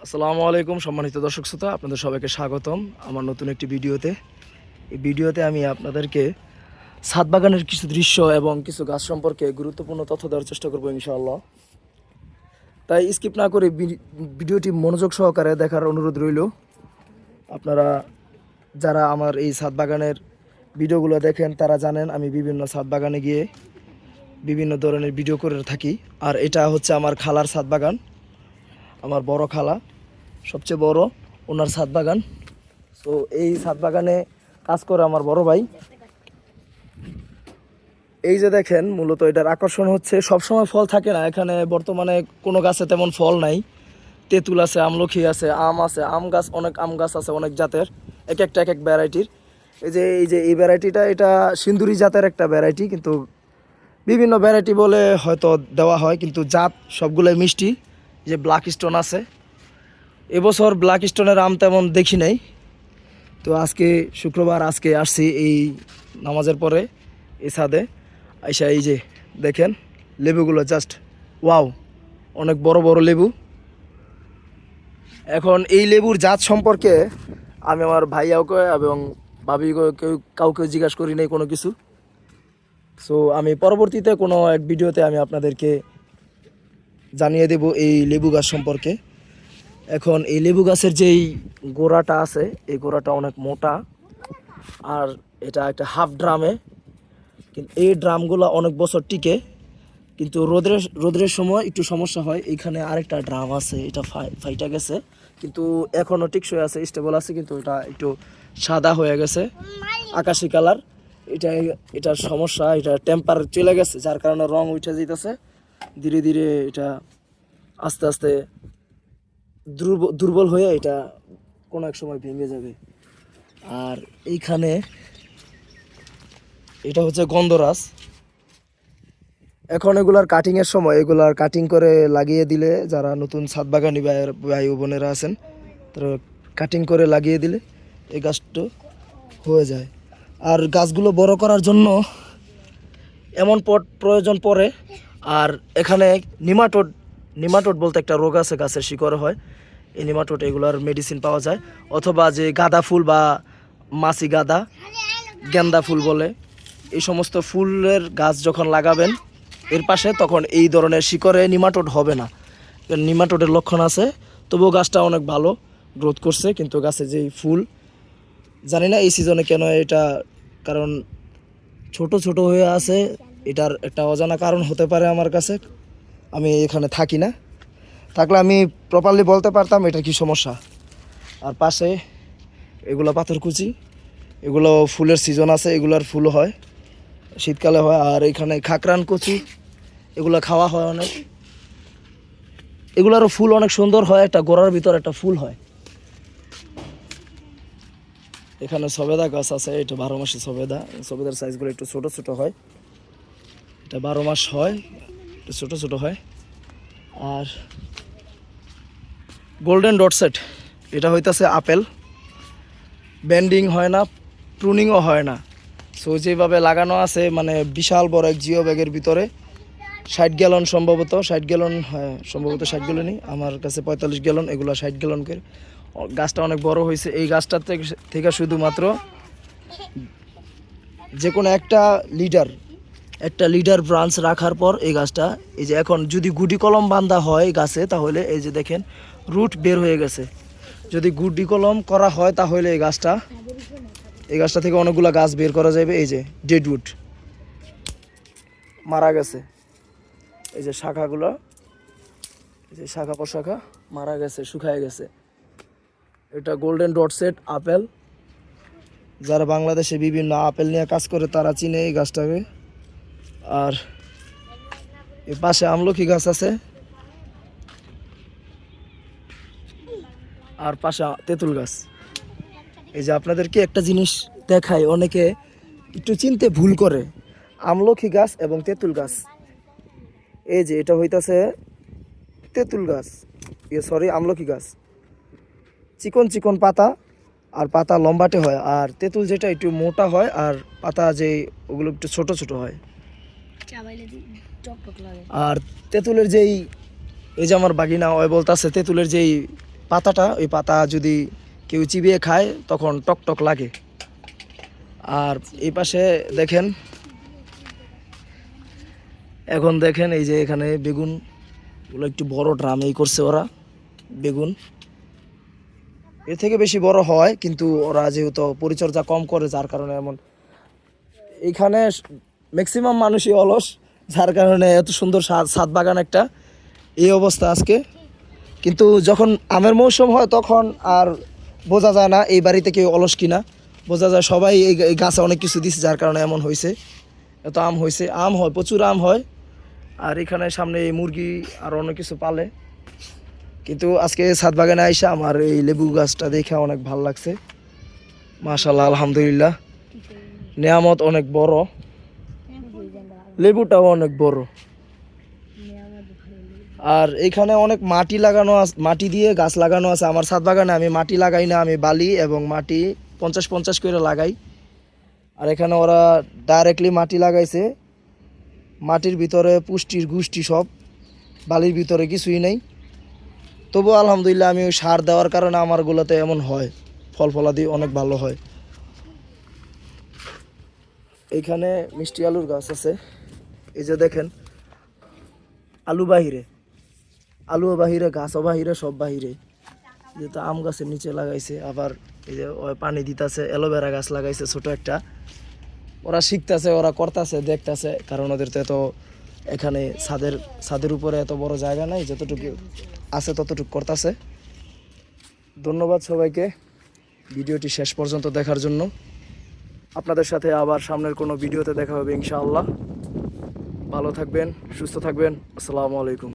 আসসালামু আলাইকুম সম্মানিত দর্শক শ্রোতা, আপনাদের সবাইকে স্বাগতম আমার নতুন একটি ভিডিওতে। এই ভিডিওতে আমি আপনাদেরকে ছাদ বাগানের কিছু দৃশ্য এবং কিছু গাছ সম্পর্কে গুরুত্বপূর্ণ তথ্য দেওয়ার চেষ্টা করবো ইনশাআল্লাহ। তাই স্কিপ না করে ভিডিওটি মনোযোগ সহকারে দেখার অনুরোধ রইল। আপনারা যারা আমার এই ছাদ বাগানের ভিডিওগুলো দেখেন তারা জানেন আমি বিভিন্ন ছাদ বাগানে গিয়ে বিভিন্ন ধরনের ভিডিও করে থাকি। আর এটা হচ্ছে আমার খালার ছাদ বাগান, আমার বড় খালা, সবচেয়ে বড়, ওনার ছাদ বাগান। তো এই ছাদ বাগানে কাজ করে আমার বড় ভাই। এই যে দেখেন, মূলত এটার আকর্ষণ হচ্ছে সবসময় ফল থাকে না এখানে, বর্তমানে কোনো গাছে তেমন ফল নাই। তেঁতুল আছে, আমলখি আছে, আম আছে, আম গাছ অনেক, আম গাছ আছে অনেক জাতের, এক একটা এক এক ভ্যারাইটির। এই ভ্যারাইটিটা এটা সিন্দুরি জাতের একটা ভ্যারাইটি, কিন্তু বিভিন্ন ভ্যারাইটি বলে হয়তো দেওয়া হয়, কিন্তু জাত সবগুলোই মিষ্টি। যে ব্ল্যাক স্টোন আছে, এবছর ব্ল্যাক স্টোনের আম তেমন দেখি নাই। তো আজকে শুক্রবার, আজকে আসছি এই নামাজের পরে এই ছাদে আইসা। এই যে দেখেন লেবুগুলো, জাস্ট ওয়াও, অনেক বড় বড় লেবু। এখন এই লেবুর জাত সম্পর্কে আমি আমার ভাইয়াকে এবং ভাবিকে কাউকে জিজ্ঞাসা করি নাই কোনো কিছু। সো আমি পরবর্তীতে কোনো এক ভিডিওতে আমি আপনাদেরকে জানিয়ে দেব এই লেবু গাছ সম্পর্কে। এখন এই লেবু গাছের যেই গোড়াটা আছে, এই গোড়াটা অনেক মোটা, আর এটা একটা হাফ ড্রামে। কিন্তু এই ড্রামগুলো অনেক বছর টিকে, কিন্তু রোদের সময় একটু সমস্যা হয়। এইখানে আরেকটা ড্রাম আছে, এটা ফাইটা গেছে, কিন্তু এখনও টিকসই আছে, স্টেবল আছে, কিন্তু এটা একটু সাদা হয়ে গেছে, আকাশি কালার। এটার সমস্যা, এটা টেম্পার চলে গেছে, যার কারণে রং উঠে যেতেছে ধীরে ধীরে। এটা আস্তে আস্তে দুর্বল হয়ে এটা কোনো এক সময় ভেঙে যাবে। আর এইখানে এটা হচ্ছে গন্ধরাজ। এখন এগুলার কাটিংয়ের সময়, এগুলার কাটিং করে লাগিয়ে দিলে, যারা নতুন ছাদ বাগানি ভাই বোনেরা আছেন তারা কাটিং করে লাগিয়ে দিলে এই গাছটা হয়ে যায়। আর গাছগুলো বড় করার জন্য এমন পট প্রয়োজন পড়ে। আর এখানে নিমাটোড বলতে একটা রোগ আছে, গাছের শিকড়ে হয় এই নিমাটোড, এগুলার মেডিসিন পাওয়া যায়। অথবা যে গাঁদা ফুল বা মাছি গাঁদা, গেন্দা ফুল বলে, এই সমস্ত ফুলের গাছ যখন লাগাবেন এর পাশে, তখন এই ধরনের শিকড়ে নিমাটোড হবে না। নিমাটোডের লক্ষণ আছে, তবুও গাছটা অনেক ভালো গ্রোথ করছে। কিন্তু গাছে যেই ফুল, জানি না এই সিজনে কেন এটা, কারণ ছোট ছোট হয়ে আছে, এটার একটা অজানা কারণ হতে পারে আমার কাছে। আমি এখানে থাকি না, থাকলে আমি প্রপারলি বলতে পারতাম এটা কি সমস্যা। আর পাশে এগুলো পাথরকুচি, এগুলো ফুলের সিজন আছে, এগুলার ফুল হয় শীতকালে হয়। আর এখানে খাকরান কচি, এগুলো খাওয়া হয় অনেক, এগুলারও ফুল অনেক সুন্দর হয়, একটা গোড়ার ভিতর একটা ফুল হয়। এখানে সবেদা গাছ আছে, এটা 12 মাসে সবেদার সাইজগুলো একটু ছোট ছোট হয়, এটা 12 মাস হয়, একটু ছোট ছোট হয়। আর গোল্ডেন ডট সেট, এটা হইতাছে আপেল, বেন্ডিং হয় না, প্রুনিংও হয় না। সো যেভাবে লাগানো আছে, মানে বিশাল বড় এক জিও ব্যাগের ভিতরে 60 গ্যালন, সম্ভবত 60 গ্যালন, হ্যাঁ সম্ভবত 60 গ্যালনই, আমার কাছে 45 গ্যালন, এগুলো 60 গ্যালন করে। গাছটা অনেক বড় হয়েছে। এই গাছটার থেকে শুধুমাত্র যে কোনো একটা লিডার ব্রাঞ্চ রাখার পর এই গাছটা, এই যে এখন যদি গুটি কলম বাঁধা হয় গাছে, তাহলে এই যে দেখেন রুট বের হয়ে গেছে। যদি গুটি কলম করা হয় তাহলে এই গাছটা থেকে অনেকগুলো গাছ বের করা যাবে। এই যে ডেডউড মারা গেছে, এই যে শাখাগুলো, এই যে শাখা প্রশাখা মারা গেছে, শুকায় গেছে। এটা গোল্ডেন ডট সেট আপেল। যারা বাংলাদেশে বিভিন্ন আপেল নিয়ে কাজ করে তারা চিনে এই গাছটাকে। আর এই পাশে আমলকি গাছ আছে, আর পাশে তেঁতুল গাছ। এই যে আপনাদেরকে একটা জিনিস দেখায়, অনেকে একটু চিনতে ভুল করে, আমলকি গাছ এবং তেঁতুল গাছ। এই যে এটা হইতাছে তেঁতুল গাছ, আমলকি গাছ, চিকন চিকন পাতা, আর পাতা লম্বাটে হয়। আর তেঁতুল যেটা একটু মোটা হয়, আর পাতা যে ওগুলো একটু ছোট ছোট হয়। আর তেঁতুলের এই যে আমার বাগিনা ওই বলতেছে তেঁতুলের যেই পাতাটা, ওই পাতা যদি কেউ চিবিয়ে খায় তখন টক টক লাগে। আর এই পাশে দেখেন, এখন দেখেন এই যে এখানে বেগুন গুলো একটু বড় ড্রামেই করছে ওরা বেগুন। এর থেকে বেশি বড় হয়, কিন্তু ওরা যেহেতু পরিচর্যা কম করে যার কারণে এমন। এইখানে ম্যাক্সিমাম মানুষই অলস, যার কারণে এত সুন্দর ছাদ বাগান একটা এই অবস্থা আজকে। কিন্তু যখন আমের মৌসুম হয় তখন আর বোঝা যায় না এই বাড়িতে কেউ অলস কিনা, বোঝা যায় সবাই এই গাছে অনেক কিছু দিচ্ছে যার কারণে এমন হয়েছে। এত আম হয়েছে, আম হয়, প্রচুর আম হয়। আর এখানে সামনে এই মুরগি আর অনেক কিছু পালে। কিন্তু আজকে ছাদ বাগানে আইসা আমার এই লেবু গাছটা দেখে অনেক ভালো লাগছে। মাশাআল্লাহ, আলহামদুলিল্লাহ, নেয়ামত অনেক বড়, লেবুটাও অনেক বড়। আর এখানে অনেক মাটি লাগানো আছে, মাটি দিয়ে গাছ লাগানো আছে। আমার ছাদ বাগানে আমি মাটি লাগাই না, আমি বালি এবং মাটি 50-50 করে লাগাই। আর এখানে ওরা ডাইরেক্টলি মাটি লাগাইছে, মাটির ভিতরে পুষ্টির গুষ্টি সব, বালির ভিতরে কিছুই নেই। তবু আলহামদুলিল্লাহ আমি ওই সার দেওয়ার কারণে আমার গুলোতে এমন হয়, ফল ফলাদি অনেক ভালো হয়। এইখানে মিষ্টি আলুর গাছ আছে, এই যে দেখেন, আলু বাহিরে, আলুও বাহিরে, গাছও বাহিরে, সব বাহিরে। যেহেতু আম গাছের নিচে লাগাইছে, আবার এই যে পানি দিতেছে, অ্যালোভেরা গাছ লাগাইছে ছোট একটা। ওরা শিখতেছে, ওরা করতেছে, দেখতেছে, কারণ ওদের তো এত এখানে ছাদের উপরে এত বড় জায়গা নাই, যতটুকু আছে ততটুকু করতেছে। ধন্যবাদ সবাইকে ভিডিওটি শেষ পর্যন্ত দেখার জন্য। আপনাদের সাথে আবার সামনের কোনো ভিডিওতে দেখা হবে ইনশাআল্লাহ। ভালো থাকবেন, সুস্থ থাকবেন। আসসালামু আলাইকুম।